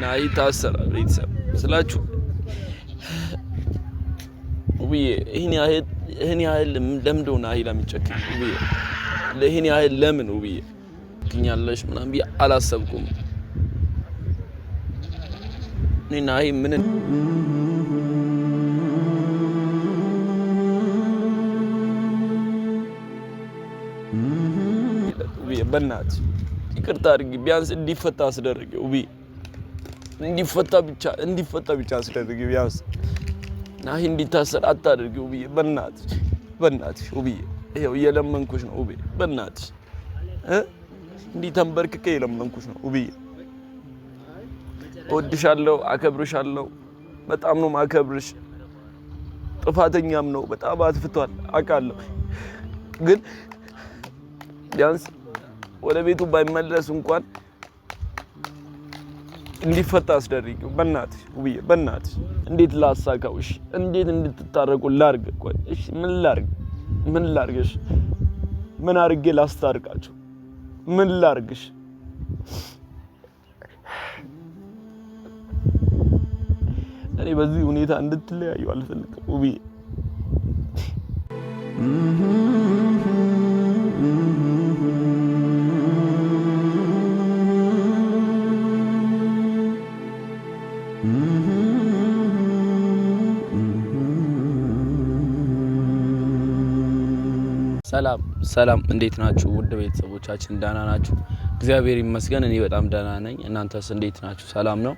ናሂ ታሰረ ቤተሰብ ስላችሁ ውብዬ ይሄን ያህል ለምንድነው ናሂ ለሚጨክኝ ውብዬ ለይሄን ያህል ለምን ውብዬ ትኛለሽ ምናምን ቢያ አላሰብኩም እኔ ናሂ ምን ውብዬ በእናትሽ ይቅርታ አድርጊ ቢያንስ እንዲፈታ አስደርጊው ውብዬ እንዲፈታ ብቻ አስደርጊው ቢያንስ ናሂ እንዲታሰር አታድርጊው ውብዬ በእናትሽ ውብዬ ይሄው እየለመንኩሽ ነው ውብዬ በእናትሽ እንዲህ ተንበርክኬ እየለመንኩሽ ነው ውብዬ እወድሻለሁ አከብርሻለሁ በጣም ነው ማከብርሽ ጥፋተኛም ነው በጣም አጥፍቷል አውቃለሁ ግን ቢያንስ ወደ ቤቱ ባይመለስ እንኳን እንዲፈታ አስደርጊው በእናትሽ ውብዬ በእናትሽ እንዴት ላሳካው እሺ እንዴት እንድትታረቁ ላርግ ቆይ እሺ ምን ላርግሽ ምን አርጌ ላስታርቃችሁ ምን ላርግሽ እኔ በዚህ ሁኔታ እንድትለያዩ አልፈልግም ውብዬ ሰላም እንዴት ናችሁ ውድ ቤተሰቦቻችን ዳና ናችሁ እግዚአብሔር ይመስገን እኔ በጣም ዳና ነኝ እናንተስ እንዴት ናችሁ ሰላም ነው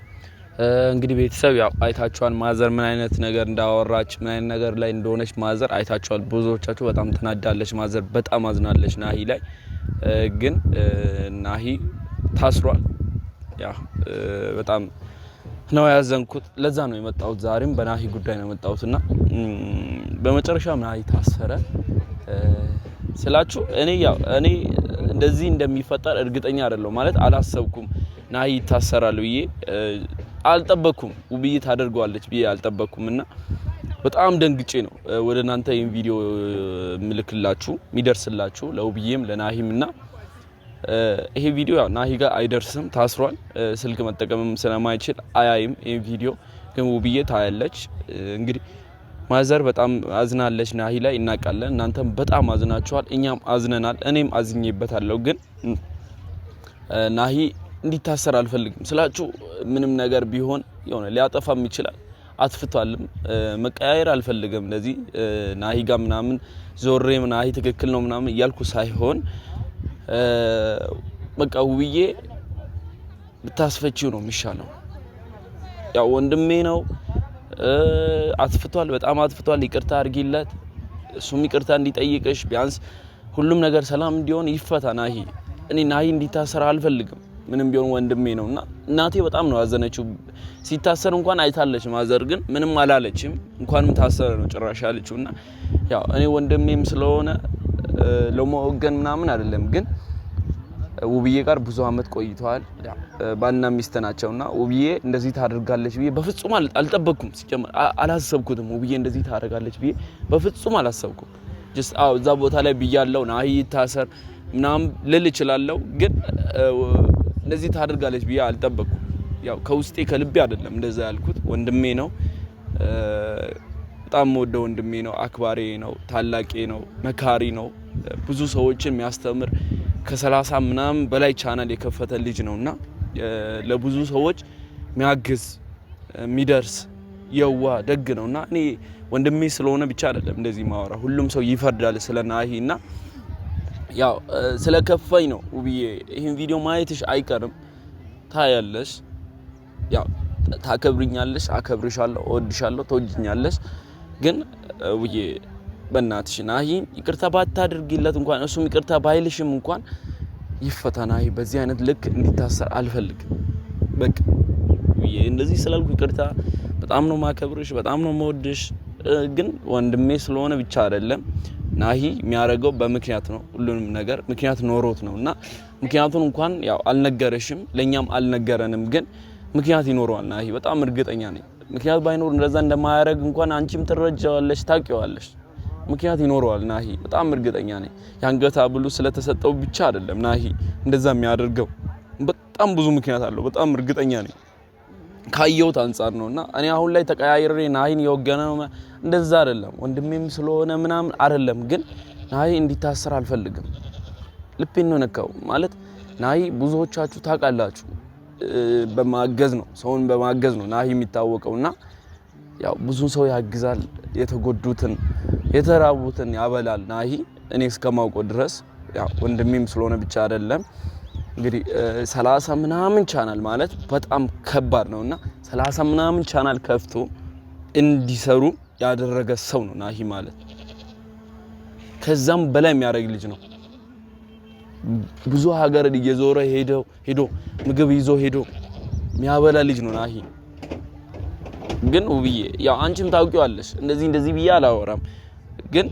እንግዲህ ቤተሰብ ያው አይታችኋል ማዘር ምን አይነት ነገር እንዳወራች ምን አይነት ነገር ላይ እንደሆነች ማዘር አይታችኋል ብዙዎቻችሁ በጣም ተናዳለች ማዘር በጣም አዝናለች ናሂ ላይ ግን ናሂ ታስሯል ያው በጣም ነው ያዘንኩት ለዛ ነው የመጣሁት ዛሬም በናሂ ጉዳይ ነው የመጣሁትና በመጨረሻም ናሂ ታሰረ ስላችሁ እኔ እንደዚህ እንደሚፈጠር እርግጠኛ አይደለም ማለት አላሰብኩም ናሂ ታሰራል ብዬ አልጠበቅኩም ውብዬ ታደርገዋለች ብዬ አልጠበቅኩምና በጣም ደንግጬ ነው ወደ እናንተ ይሄን ቪዲዮ ምልክላችሁ ሚደርስላችሁ ለውብዬም ለናሂምና ይሄ ቪዲዮ ያው ናሂ ጋር አይደርስም ታስሯል ስልክ መጠቀምም ስለማይችል አያይም ይሄ ቪዲዮ ግን ውብዬ ታያለች እንግዲህ ማዘር በጣም አዝናለች ናሂ ላይ እናቃለን እናንተም በጣም አዝናችኋል እኛም አዝነናል እኔም አዝኜበታለሁ ግን ናሂ እንዲታሰር አልፈልግም ስላችሁ ምንም ነገር ቢሆን የሆነ ሊያጠፋም ይችላል አጥፍቷልም መቀያየር አልፈልግም ለዚህ ናሂ ጋር ምናምን ዞሬም ናሂ ትክክል ነው ምናምን እያልኩ ሳይሆን በቃ ውብዬ ብታስፈቺው ነው የሚሻለው ያው ወንድሜ ነው አጥፍቷል በጣም አጥፍቷል ይቅርታ አድርጊለት እሱም ይቅርታ እንዲጠይቅሽ ቢያንስ ሁሉም ነገር ሰላም እንዲሆን ይፈታ ናሂ እኔ ናሂ እንዲታሰር አልፈልግም ምንም ቢሆን ወንድሜ ነውና እናቴ በጣም ነው ያዘነችው ሲታሰር እንኳን አይታለች ማዘር ግን ምንም አላለችም እንኳንም ታሰረ ነው ጭራሽ ያለችውና ያው እኔ ወንድሜም ስለሆነ ለሞገን ምናምን አይደለም ግን ውብዬ ጋር ብዙ አመት ቆይቷል ባልና ሚስት ናቸውና ውብዬ እንደዚህ ታደርጋለች ብዬ በፍጹም አልጠበቅኩም ሲጀመር አላሰብኩትም ውብዬ እንደዚህ ታደርጋለች ብዬ በፍጹም አላሰብኩም ጀስት እዛ ቦታ ላይ ብያለሁ ናሂ ታሰር ምናምን ልል እችላለሁ ግን እንደዚህ ታደርጋለች ብዬ አልጠበቅኩም ያው ከውስጤ ከልቤ አይደለም እንደዛ ያልኩት ወንድሜ ነው በጣም ወደው ወንድሜ ነው አክባሪ ነው ታላቄ ነው መካሪ ነው ብዙ ሰዎችን የሚያስተምር ከ30 ምናምን በላይ ቻናል የከፈተ ልጅ ነውና ለብዙ ሰዎች የሚያግዝ የሚደርስ የዋ ደግ ነውና እኔ ወንድሜ ስለሆነ ብቻ አይደለም እንደዚህ ማወራ ሁሉም ሰው ይፈርዳል ስለናሂና ያው ስለከፋኝ ነው ውብዬ ይሄን ቪዲዮ ማየትሽ አይቀርም ታያለሽ ያው ታከብሪኛለሽ አከብርሻለሁ እወድሻለሁ ተወጅኛለሽ ግን ውብዬ በእናትሽ ናሂ ይቅርታ ባታደርጊለት እንኳን እሱም ይቅርታ ባይልሽም እንኳን ይፈታ ናሂ በዚህ አይነት ልክ እንዲታሰር አልፈልግም በቃ ውብዬ እንደዚህ ስላልኩ ይቅርታ በጣም ነው ማከብርሽ በጣም ነው መወድሽ ግን ወንድሜ ስለሆነ ብቻ አይደለም ናሂ የሚያረጋው በምክንያት ነው ሁሉንም ነገር ምክንያት ኖሮት ነውና ምክንያቱን እንኳን ያው አልነገረሽም ለኛም አልነገረንም ግን ምክንያት ይኖረዋል ናሂ በጣም እርግጠኛ ነኝ ምክንያት ባይኖር እንደዛ እንደማያረግ እንኳን አንቺም ትረጃዋለሽ ታቂዋለሽ ምክንያት ይኖረዋል ናሂ በጣም እርግጠኛ ነኝ ያንገታ ብሉ ስለተሰጠው ብቻ አይደለም ናሂ እንደዛ የሚያደርገው በጣም ብዙ ምክንያት አለው በጣም እርግጠኛ ነኝ ካየሁት አንፃር ነውና እኔ አሁን ላይ ተቀያይሬ ናሂን የወገነው እንደዛ አይደለም ወንድሜም ስለሆነ ምናምን አይደለም ግን ናሂ እንዲታሰር አልፈልግም ልቤን ነው ነካው ማለት ናሂ ብዙዎቻችሁ ታውቃላችሁ በማገዝ ነው ሰውን በማገዝ ነው ናሂ የሚታወቀውና ያው ብዙ ሰው ያግዛል የተጎዱትን የተራቡትን ያበላል ናሂ እኔ እስከማውቀው ድረስ ያው ወንድሜም ስለሆነ ብቻ አይደለም እንግዲህ 30 ምናምን ቻናል ማለት በጣም ከባድ ነውና 30 ምናምን ቻናል ከፍቶ እንዲሰሩ ያደረገ ሰው ነው ናሂ ማለት ከዛም በላይ የሚያደርግ ልጅ ነው ብዙ ሀገር እየዞረ ሄዶ ምግብ ይዞ ሄዶ የሚያበላ ልጅ ነው ናሂ ግን ውብዬ ያው አንቺም ታውቂዋለሽ እንደዚህ ብዬ አላወራም ግን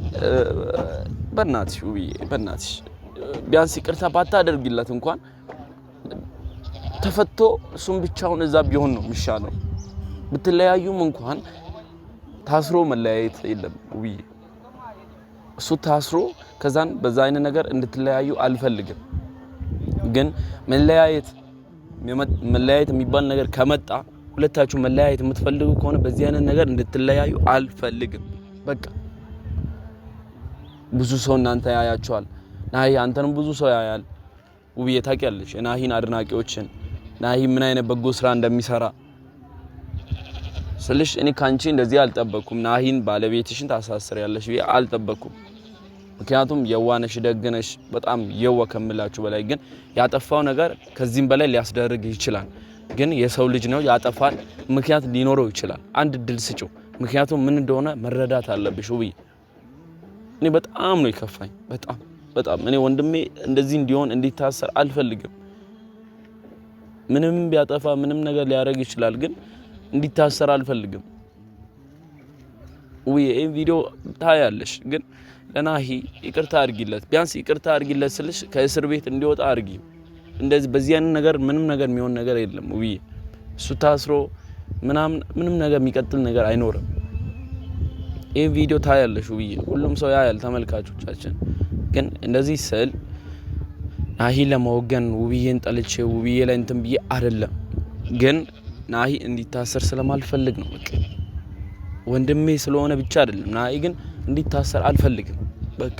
በእናትሽ ውብዬ በእናትሽ ቢያንስ ይቅርታ ባታደርግለት እንኳን ተፈቶ እሱም ብቻውን እዛ ቢሆን ነው የሚሻለው ብትለያዩም እንኳን ታስሮ መለያየት የለም ውብዬ እሱ ታስሮ ከዛን በዛ አይነት ነገር እንድትለያዩ አልፈልግም ግን መለያየት የሚባል ነገር ከመጣ ሁለታችሁ መለያየት የምትፈልጉ ከሆነ በዚህ አይነት ነገር እንድትለያዩ አልፈልግም በቃ ብዙ ሰው እናንተ ያያችኋል ናሂ አንተንም ብዙ ሰው ያያል ውብዬ ታውቂያለሽ ናሂን አድናቂዎችን ናሂ ምን አይነት በጎ ስራ እንደሚሰራ ስለሽ እኔ ካንቺ እንደዚህ አልጠበቅኩም ናሂን ባለቤትሽን ታሳስሪያለሽ ብዬ አልጠበቅኩም ምክንያቱም የዋነሽ ደግነሽ በጣም የዋ ከምላችሁ በላይ ግን ያጠፋው ነገር ከዚህም በላይ ሊያስደርግ ይችላል ግን የሰው ልጅ ነው ያጠፋል ምክንያት ሊኖረው ይችላል አንድ ድል ስጪው ምክንያቱም ምን እንደሆነ መረዳት አለብሽ ውብዬ እኔ በጣም ነው ይከፋኝ በጣም እኔ ወንድሜ እንደዚህ እንዲሆን እንዲታሰር አልፈልግም ምንም ቢያጠፋ ምንም ነገር ሊያረግ ይችላል ግን እንዲታሰር አልፈልግም ይሄ ቪዲዮ ታያለሽ ግን ለናሂ ይቅርታ አድርጊለት ቢያንስ ይቅርታ አድርጊለት ስልሽ ከእስር ቤት እንዲወጣ አድርጊ እንደዚህ በዚህ አይነት ነገር ምንም ነገር የሚሆን ነገር የለም ውብዬ እሱ ታስሮ ምንም ነገር የሚቀጥል ነገር አይኖርም ይሄ ቪዲዮ ታያለሽ ውብዬ ሁሉም ሰው ያያል ተመልካቾቻችን ግን እንደዚህ ስል ናሂ ለማወገን ውብዬን ጠልቼ ውብዬ ላይ እንትን ብዬ አይደለም ግን ናሂ እንዲታሰር ስለማልፈልግ ነው በቃ ወንድሜ ስለሆነ ብቻ አይደለም ናሂ ግን እንዲታሰር አልፈልግም በቃ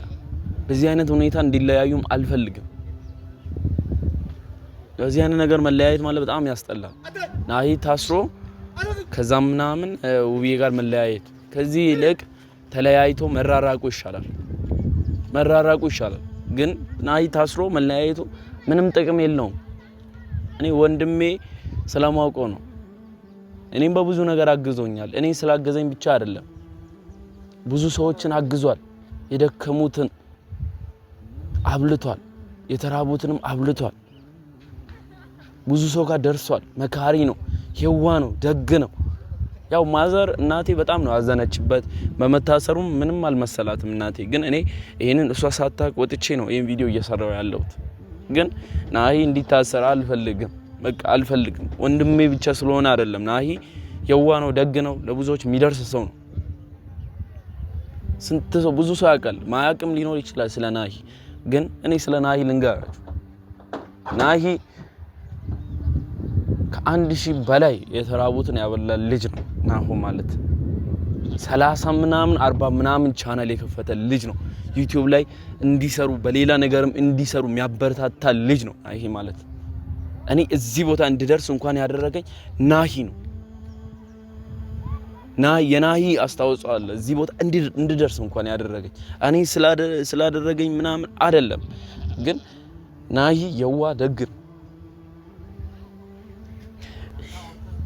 በዚህ አይነት ሁኔታ እንዲለያዩም አልፈልግም በዚህ አይነት ነገር መለያየት ማለት በጣም ያስጠላል ናሂ ታስሮ ከዛም ምናምን ውብዬ ጋር መለያየት ከዚህ ይልቅ ተለያይቶ መራራቁ ይሻላል ግን ናሂ ታስሮ መለያየቱ ምንም ጥቅም የለውም እኔ ወንድሜ ስለማውቀው ነው እኔም በብዙ ነገር አግዞኛል እኔ ስላገዘኝ ብቻ አይደለም ብዙ ሰዎችን አግዟል የደከሙትን አብልቷል የተራቡትንም አብልቷል ብዙ ሰው ጋር ደርሷል መካሪ ነው የዋ ነው ደግ ነው ያው ማዘር እናቴ በጣም ነው አዘነችበት በመታሰሩም ምንም አልመሰላትም እናቴ ግን እኔ ይሄንን እሷ ሳታቅ ወጥቼ ነው ይሄን ቪዲዮ እየሰራው ያለሁት ግን ናሂ እንዲታሰር አልፈልግም በቃ አልፈልግም ወንድሜ ብቻ ስለሆነ አይደለም ናሂ የዋ ነው ደግ ነው ለብዙዎች የሚደርስ ሰው ነው ስንት ሰው ብዙ ሰው ያውቃል ማያውቅም ሊኖር ይችላል ስለ ናሂ ግን እኔ ስለ ናሂ ልንገራችሁ ናሂ ከ1000 በላይ የተራቡትን ያበላ ልጅ ነው ናሁ ማለት 30 ምናምን 40 ምናምን ቻናል የከፈተ ልጅ ነው ዩቲዩብ ላይ እንዲሰሩ በሌላ ነገርም እንዲሰሩ የሚያበረታታ ልጅ ነው ናሂ ማለት እኔ እዚህ ቦታ እንድደርስ እንኳን ያደረገኝ ናሂ ነው የናሂ አስተዋጽኦ አለ እዚህ ቦታ እንድደርስ እንኳን ያደረገኝ እኔ ስላደረገኝ ምናምን አይደለም ግን ናሂ የዋ ደግ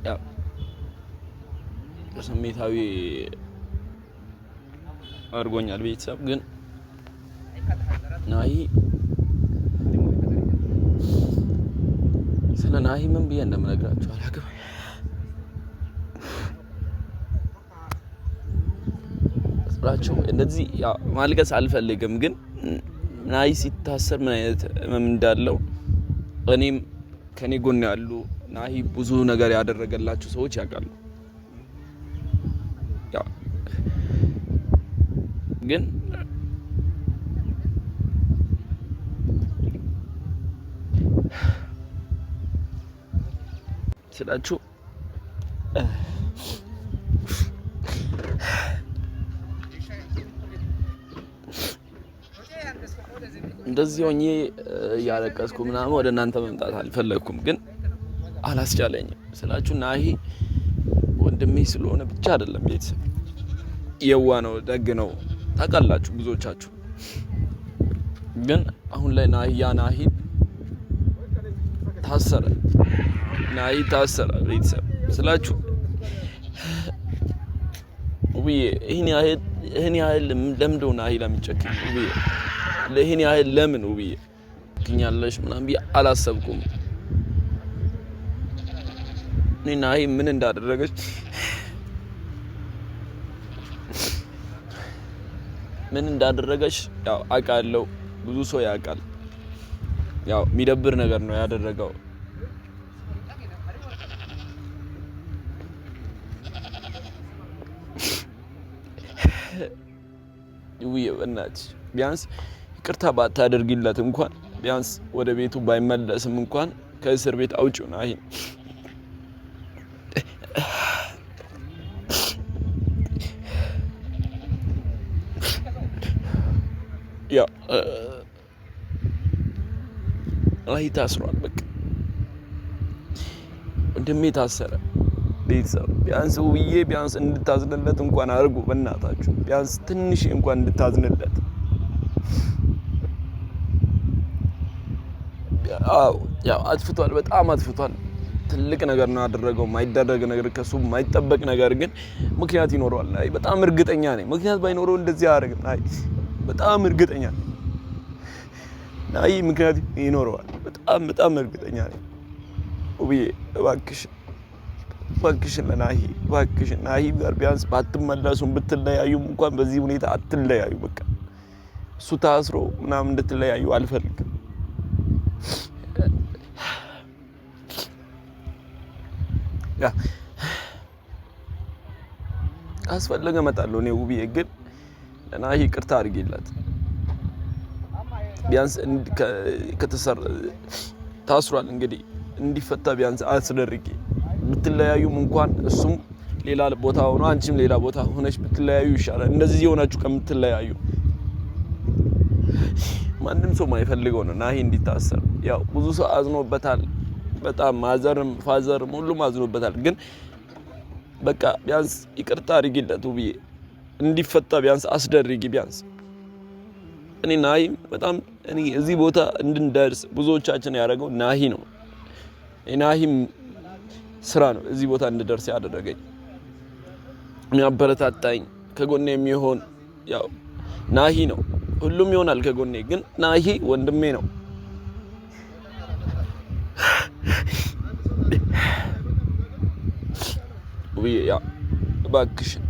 ያው ስሜታዊ አድርጎኛል ቤተሰብ ግን ናሂ ስለ ናሂ ምን ብዬ እንደምነግራችሁ አላውቅም ስራቸው እንደዚህ ያው ማልቀስ አልፈልግም ግን ናሂ ሲታሰር ምን አይነት እንዳለው እኔም ከኔ ጎን ያሉ ናሂ ብዙ ነገር ያደረገላችሁ ሰዎች ያውቃሉ ያው ግን ስላችሁ እንደዚህ ሆኜ ያለቀስኩ ምናምን ወደ እናንተ መምጣት አልፈለኩም፣ ግን አላስቻለኝም ስላችሁ ናሂ ወንድሜ ስለሆነ ብቻ አይደለም። ቤተሰብ የዋ ነው፣ ደግ ነው፣ ታውቃላችሁ ብዙዎቻችሁ። ግን አሁን ላይ ናሂ ታሰረ፣ ናሂ ታሰረ። ቤተሰብ ስላችሁ ውብዬ ይህን ያህል ለምንድነው ናሂ ለምንጨክኝ ውብዬ? ለይህን ያህል ለምን ውብዬ ትኛለሽ ምናምን ብዬ አላሰብኩም። እኔ ናሂ ምን እንዳደረገች ያው አውቃለሁ፣ ብዙ ሰው ያውቃል። ያው የሚደብር ነገር ነው ያደረገው። ውብዬ በእናትሽ ቢያንስ ይቅርታ ባታደርጊለት እንኳን ቢያንስ ወደ ቤቱ ባይመለስም እንኳን ከእስር ቤት አውጪው ናሂ። ያ ናሂ ታስሯል። በቃ ወንድሜ ታሰረ። ቤተሰብ ቢያንስ ውብዬ ቢያንስ እንድታዝንለት እንኳን አድርጉ በእናታችሁ። ቢያንስ ትንሽ እንኳን እንድታዝንለት። ያው አጥፍቷል፣ በጣም አጥፍቷል። ትልቅ ነገር ነው ያደረገው፣ ማይደረግ ነገር፣ ከሱ ማይጠበቅ ነገር፣ ግን ምክንያት ይኖረዋል። ናይ በጣም እርግጠኛ ነኝ ምክንያት ባይኖረው እንደዚህ አያደርግም። ናይ በጣም እርግጠኛ ነኝ ናይ ምክንያት ይኖረዋል። በጣም እርግጠኛ ነኝ። ውብዬ እባክሽን ለናሂ እባክሽን ናሂ ጋር ቢያንስ ባትመለሱም ብትለያዩም እንኳን በዚህ ሁኔታ አትለያዩ። በቃ እሱ ታስሮ ምናምን እንድትለያዩ አልፈልግም። ያ አስፈለገ እመጣለሁ እኔ ውብዬ፣ ግን ለናሂ ይቅርታ አድርጊለት። ቢያንስ ታስሯል እንግዲህ እንዲፈታ ቢያንስ አስደርጊ። ብትለያዩም እንኳን እሱም ሌላ ቦታ ሆኖ አንቺም ሌላ ቦታ ሆነሽ ብትለያዩ ይሻላል፣ እንደዚህ ሆናችሁ ከምትለያዩ። ማንም ሰው ማይፈልገው ነው ናሂ እንዲታሰር። ያው ብዙ ሰው አዝኖበታል፣ በጣም ማዘርም ፋዘርም ሁሉም አዝኖበታል። ግን በቃ ቢያንስ ይቅርታ አድርጊለት ውብዬ፣ እንዲፈታ ቢያንስ አስደርጊ። ቢያንስ እኔ ናሂ በጣም እዚህ ቦታ እንድንደርስ ብዙዎቻችን ያደረገው ናሂ ነው። ናሂም ስራ ነው እዚህ ቦታ እንድደርስ ያደረገኝ፣ የሚያበረታታኝ ከጎኔ የሚሆን ያው ናሂ ነው። ሁሉም ይሆናል ከጎኔ፣ ግን ናሂ ወንድሜ ነው። ውብዬ ያው እባክሽን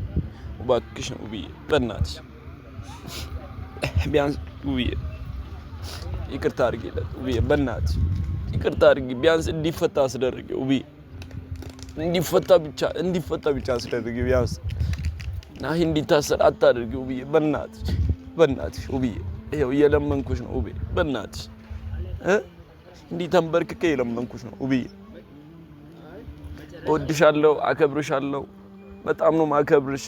ውብዬ በእናትሽ ቢያንስ ውብዬ ይቅርታ አድርጊለት ውብዬ፣ በእናትሽ ይቅርታ አድርጊ። ቢያንስ እንዲፈታ አስደርጊ ውብዬ፣ እንዲፈታ ብቻ አስደርጊ። ቢያንስ ናሂ እንዲታሰር አታድርጊ ውብዬ፣ በእናትሽ ውብዬ፣ ይኸው እየለመንኩሽ ነው ውብዬ፣ በእናትሽ እንዲህ ተንበርክኬ እየለመንኩሽ ነው ውብዬ። እወድሻለሁ፣ አከብርሻለሁ። በጣም ነው ማከብርሽ።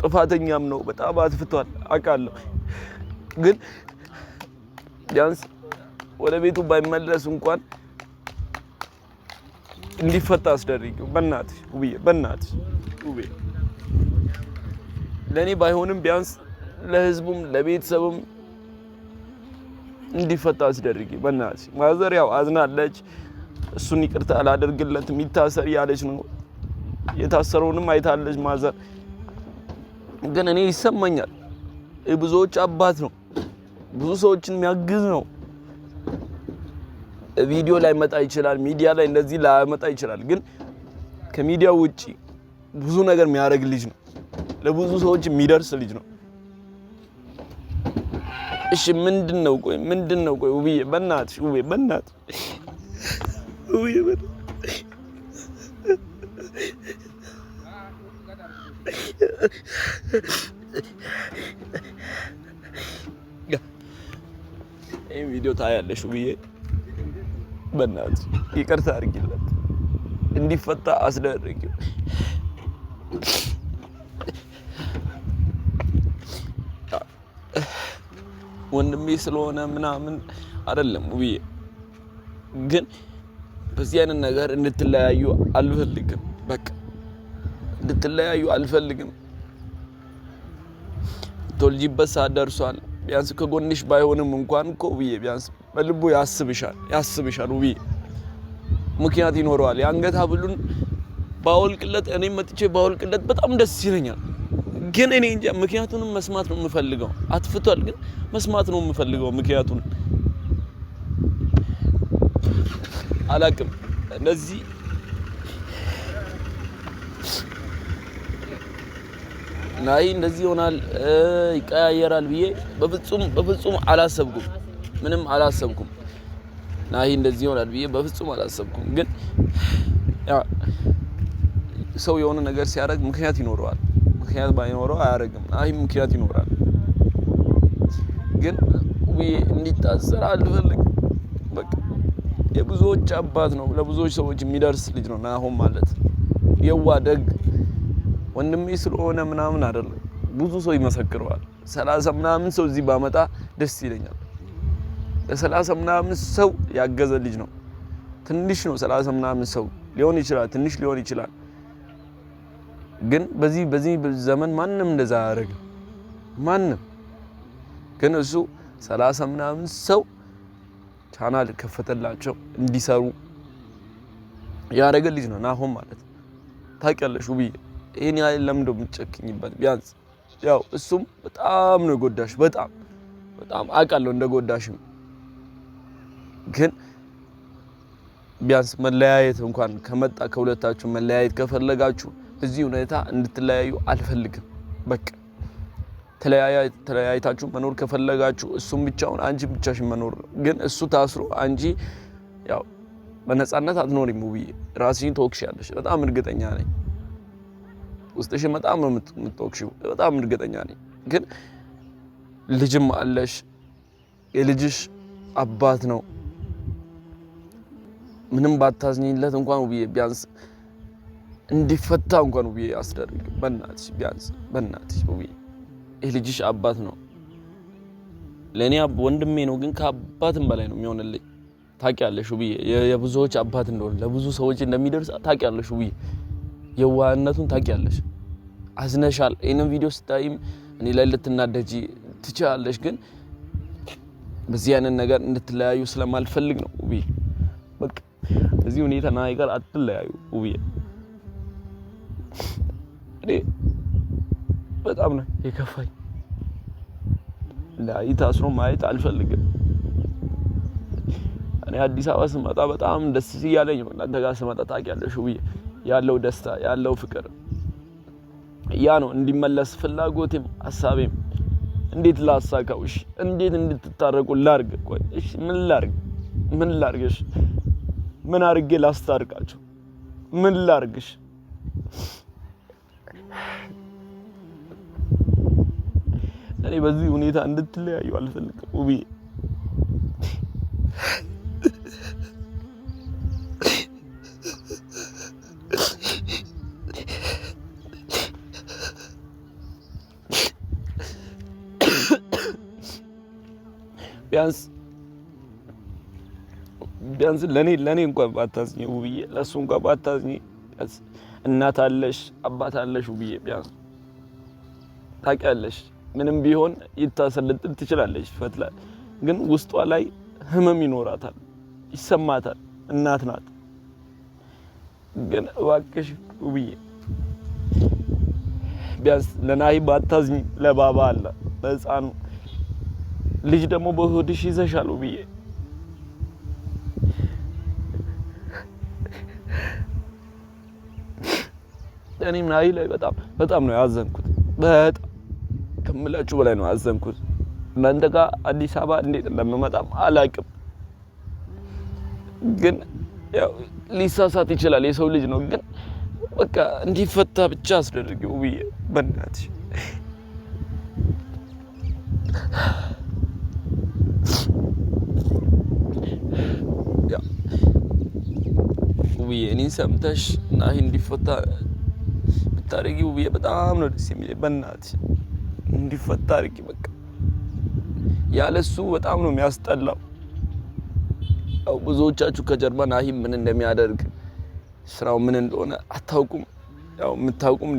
ጥፋተኛም ነው፣ በጣም አጥፍቷል አውቃለሁ። ግን ቢያንስ ወደ ቤቱ ባይመለስ እንኳን እንዲፈታ አስደርጊው በእናትሽ ውብዬ፣ በእናትሽ ውብዬ። ለኔ ባይሆንም ቢያንስ ለህዝቡም ለቤተሰቡም እንዲፈታ አስደርጊ በእናትሽ። ማዘር ያው አዝናለች፣ እሱን ይቅርታ አላደርግለትም ይታሰር ያለች ነው። የታሰረውንም አይታለች ማዘር። ግን እኔ ይሰማኛል፣ ብዙዎች አባት ነው፣ ብዙ ሰዎችን የሚያግዝ ነው። ቪዲዮ ላይ መጣ ይችላል፣ ሚዲያ ላይ እንደዚህ ላይ መጣ ይችላል። ግን ከሚዲያው ውጪ ብዙ ነገር የሚያደርግ ልጅ ነው፣ ለብዙ ሰዎች የሚደርስ ልጅ ነው። እሺ ምንድነው? ቆይ ውብዬ በእናትሽ ውብዬ በእናትሽ ውብዬ ይሄን ቪዲዮ ታያለሽ ውብዬ፣ በእናትሽ ይቅርታ አድርጊለት። እንዲፈታ አስደርጊው ወንድሜ ስለሆነ ምናምን አይደለም ውብዬ ግን በዚህ አይነት ነገር እንድትለያዩ አልፈልግም በቃ እንድትለያዩ አልፈልግም ቶልጂበት ሰዓት ደርሷል ቢያንስ ከጎንሽ ባይሆንም እንኳን እኮ ውብዬ ቢያንስ በልቡ ያስብሻል ውብዬ ምክንያት ይኖረዋል የአንገት ሐብሉን ባወልቅለት እኔም መጥቼ ባወልቅለት በጣም ደስ ይለኛል ግን እኔ እንጃ ምክንያቱንም መስማት ነው የምፈልገው አጥፍቷል ግን መስማት ነው የምፈልገው ምክንያቱን አላቅም እንደዚህ ናይ እንደዚህ ይሆናል ይቀያየራል ብዬ በፍጹም አላሰብኩም ምንም አላሰብኩም ናይ እንደዚህ ይሆናል ብዬ በፍጹም አላሰብኩም ግን ያ ሰው የሆነ ነገር ሲያደርግ ምክንያት ይኖረዋል ምክንያት ባይኖረው አያረግም ናይ ምክንያት ይኖራል ግን ወይ እንዲታሰር አልፈልግም በቃ የብዙዎች አባት ነው ለብዙዎች ሰዎች የሚደርስ ልጅ ነው ናሆም ማለት የዋደግ ወንድሜ ስለሆነ ምናምን አይደለም ብዙ ሰው ይመሰክረዋል 30 ምናምን ሰው እዚህ ባመጣ ደስ ይለኛል ለ30 ምናምን ሰው ያገዘ ልጅ ነው ትንሽ ነው 30 ምናምን ሰው ሊሆን ይችላል ትንሽ ሊሆን ይችላል ግን በዚህ ዘመን ማንንም እንደዛ ያደርጋል ማንንም ግን እሱ 30 ምናምን ሰው ቻናል ከፈተላቸው እንዲሰሩ ያደረገ ልጅ ነው ናሆም ማለት ታውቂያለሽ ውብዬ እኔ አይደለም እንደምጨክኝበት ቢያንስ ያው እሱም በጣም ነው ጎዳሽ በጣም አውቃለሁ እንደጎዳሽም ግን ቢያንስ መለያየት እንኳን ከመጣ ከሁለታችሁ መለያየት ከፈለጋችሁ እዚህ ሁኔታ እንድትለያዩ አልፈልግም በቃ ተለያይታችሁ መኖር ከፈለጋችሁ እሱም ብቻውን አንቺ ብቻሽን መኖር ግን እሱ ታስሮ አንቺ ያው በነፃነት አትኖሪም ውብዬ ራስሽን ትወቅሻለሽ በጣም እርግጠኛ ነኝ ውስጥሽ በጣም ነው የምትወቅሽው በጣም እርግጠኛ ነኝ ግን ልጅም አለሽ የልጅሽ አባት ነው ምንም ባታዝኝለት እንኳን ውብዬ ቢያንስ እንዲፈታ እንኳን ውብዬ አስደርግ በእናትሽ ቢያንስ በእናትሽ ውብዬ የልጅሽ አባት ነው ለኔ ወንድሜ ነው ግን ከአባትም በላይ ነው የሚሆንልኝ ታውቂያለሽ ውብዬ የብዙዎች አባት እንደሆነ ለብዙ ሰዎች እንደሚደርስ ታውቂያለሽ ውብዬ የዋህነቱን ታውቂያለሽ አዝነሻል እኔን ቪዲዮ ስታይም እኔ ላይ ልትናደጂ ትችላለሽ ግን በዚህ አይነት ነገር እንድትለያዩ ስለማልፈልግ ነው ውብዬ በቃ እዚህ ሁኔታ ናይ ጋር አትለያዩ ውብዬ በጣም ነው የከፋኝ ላይ ታስሮ ማየት አልፈልግም እኔ አዲስ አበባ ስመጣ በጣም ደስ ይያለኝ ነው እናንተ ጋር ስመጣ ታውቂያለሽ ውብዬ ያለው ደስታ ያለው ፍቅር ያ ነው እንዲመለስ ፍላጎቴም ሐሳቤም እንዴት ላሳካውሽ እንዴት እንድትታረቁ ላርግ ቆይ እሺ ምን ላርግሽ ምን አርጌ ላስታርቃችሁ ምን ላርግሽ እኔ በዚህ ሁኔታ እንድትለያዩ አልፈልግም ውብዬ ቢያንስ ለኔ እንኳን ባታዝኝ ውብዬ ለሱ እንኳን ባታዝኝ እናት አለሽ አባት አለሽ ውብዬ ቢያንስ ታውቂያለሽ ምንም ቢሆን ይታሰልጥል ትችላለሽ ፈትላ ግን ውስጧ ላይ ህመም ይኖራታል ይሰማታል እናት ናት ግን እባክሽ ውብዬ ቢያንስ ለናሂ ባታዝኝ ለባባ አለ ለህፃኑ ልጅ ደግሞ በሆድሽ ይዘሻል ውብዬ እኔም ናሂ ላይ በጣም ነው ያዘንኩት በጣም ከምላችሁ በላይ ነው ያዘንኩት እናንተ ጋር አዲስ አበባ እንዴት እንደምመጣም አላቅም ግን ያው ሊሳሳት ይችላል የሰው ልጅ ነው ግን በቃ እንዲፈታ ብቻ አስደርጊው ውብዬ በእናትሽ ውብዬ እኔን ሰምተሽ ናሂ እንዲፈታ ብታረጊ ውብዬ በጣም ነው ደስ የሚለኝ። በእናትሽ እንዲፈታ አድርጊ በቃ። ያለሱ በጣም ነው የሚያስጠላው። ያው ብዙዎቻችሁ ከጀርባ ናሂ ምን እንደሚያደርግ ስራው ምን እንደሆነ አታውቁም። ያው የምታውቁም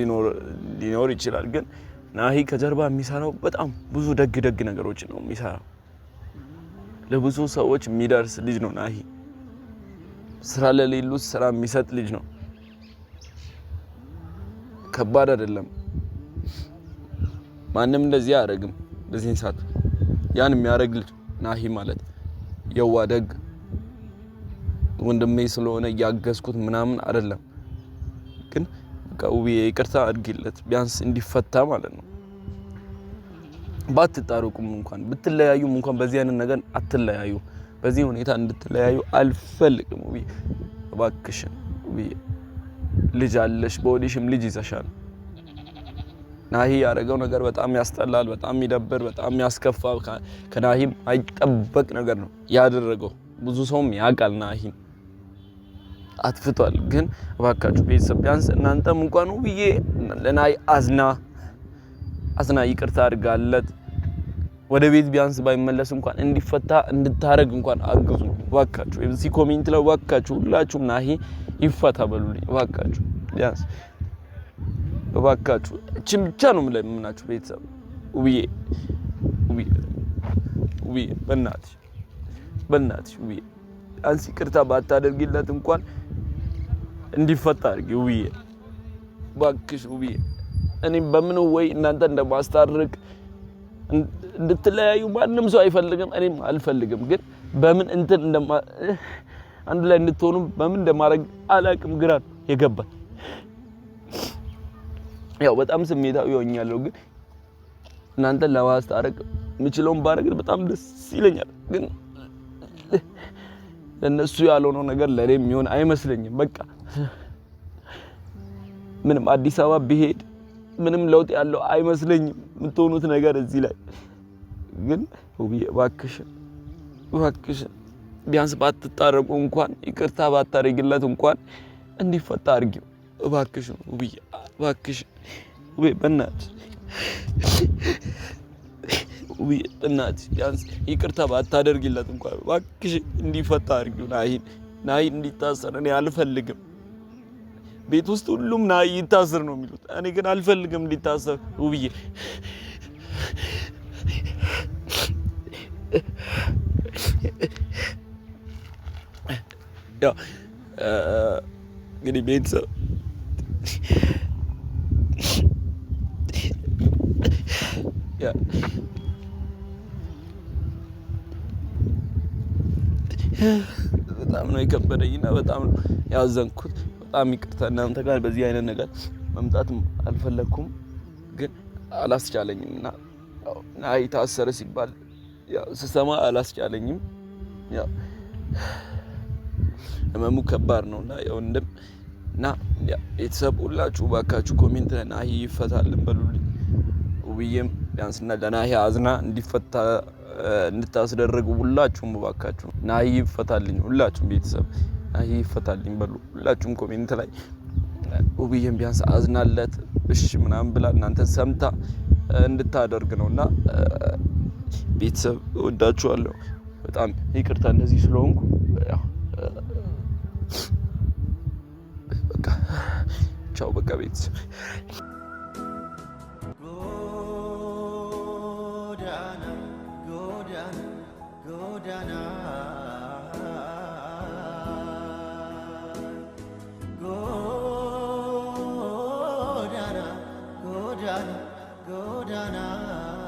ሊኖር ይችላል። ግን ናሂ ከጀርባ የሚሰራው በጣም ብዙ ደግ ነገሮች ነው የሚሰራው። ለብዙ ሰዎች የሚደርስ ልጅ ነው ናሂ። ስራ ለሌሉት ስራ የሚሰጥ ልጅ ነው። ከባድ አይደለም። ማንም እንደዚህ አያደርግም በዚህ ሰዓት። ያን የሚያደርግ ልጅ ናሂ ማለት የዋ ደግ ወንድሜ ስለሆነ ያገዝኩት ምናምን አይደለም። ግን በቃ ውብዬ ይቅርታ አድርጊለት ቢያንስ እንዲፈታ ማለት ነው። ባትጣሩቁም እንኳን ብትለያዩም እንኳን በዚህ አይነት ነገር አትለያዩ። በዚህ ሁኔታ እንድትለያዩ አልፈልግም ውብዬ። እባክሽን ውብዬ ልጅ አለሽ፣ በወዲሽም ልጅ ይዘሻል። ናሂ ያደረገው ነገር በጣም ያስጠላል፣ በጣም ይደብር፣ በጣም ያስከፋ። ከናሂም አይጠበቅ ነገር ነው ያደረገው። ብዙ ሰውም ያውቃል ናሂ አጥፍቷል። ግን እባካችሁ ቤተሰብ ቢያንስ እናንተም እንኳን ውብዬ ለናሂ አዝና ይቅርታ አድርጋለት ወደ ቤት ቢያንስ ባይመለስ እንኳን እንዲፈታ እንድታረግ እንኳን አግዙ እባካችሁ። እዚህ ኮሜንት ላይ እባካችሁ ሁላችሁም ናሂ ይፈታ በሉልኝ እባካችሁ። ቢያንስ እባካችሁ እቺን ብቻ ነው የምለምናችሁ ቤተሰብ። ውብዬ በእናትሽ ውብዬ ቢያንስ ይቅርታ ባታደርጊለት እንኳን እንዲፈታ አድርጊ ውብዬ እባክሽ ውብዬ። እኔ በምን ወይ እናንተ እንደማስታርቅ እንድትለያዩ ማንም ሰው አይፈልግም፣ እኔም አልፈልግም። ግን በምን እንትን አንድ ላይ እንድትሆኑ በምን እንደማረግ አላቅም፣ ግራ የገባኝ። ያው በጣም ስሜታዊ ሆኛለሁ። ግን እናንተን ለማስታረቅ የምችለውን ባረግ በጣም ደስ ይለኛል። ግን ለነሱ ያልሆነው ነገር ለኔ የሚሆን አይመስለኝም። በቃ ምንም አዲስ አበባ ቢሄድ ምንም ለውጥ ያለው አይመስለኝም የምትሆኑት ነገር እዚህ ላይ። ግን ውብዬ እባክሽን ቢያንስ ባትጣረቁ እንኳን ይቅርታ ባታረጊለት እንኳን እንዲፈታ አድርጊው እባክሽን ውብዬ። እባክሽን ውብዬ በእናትሽ ቢያንስ ይቅርታ ባታደርጊለት እንኳን እባክሽን እንዲፈታ አድርጊው። ናሂ እንዲታሰር እኔ አልፈልግም። ቤት ውስጥ ሁሉም ናሂ ይታሰር ነው የሚሉት። እኔ ግን አልፈልግም እንዲታሰር ውብዬ። ያው እንግዲህ ቤተሰብ በጣም ነው የከበደኝና በጣም ነው ያዘንኩት። በጣም ይቅርታ እናንተ ጋር በዚህ አይነት ነገር መምጣት አልፈለኩም፣ ግን አላስቻለኝም እና ናሂ ታሰረ ሲባል ያው ስሰማ አላስቻለኝም። ያው ህመሙ ከባድ ነውና ያው እና ቤተሰብ ሁላችሁ ባካችሁ ኮሜንት ላይ ናሂ ይፈታልን በሉልኝ። ውብዬም ቢያንስና ለናሂ አዝና እንዲፈታ እንድታስደርጉ ሁላችሁም ባካችሁ ናሂ ይፈታልኝ። ሁላችሁም ቤተሰብ ናሂ ይፈታልኝ በሉ ሁላችሁም ኮሜንት ላይ። ውብዬም ቢያንስ አዝናለት እሺ ምናምን ብላ እናንተ ሰምታ እንድታደርግ ነውና ቤተሰብ እወዳችኋለሁ። በጣም ይቅርታ እንደዚህ ስለሆንኩ። ያው በቃ ቻው በቃ ቤተሰብ። Godana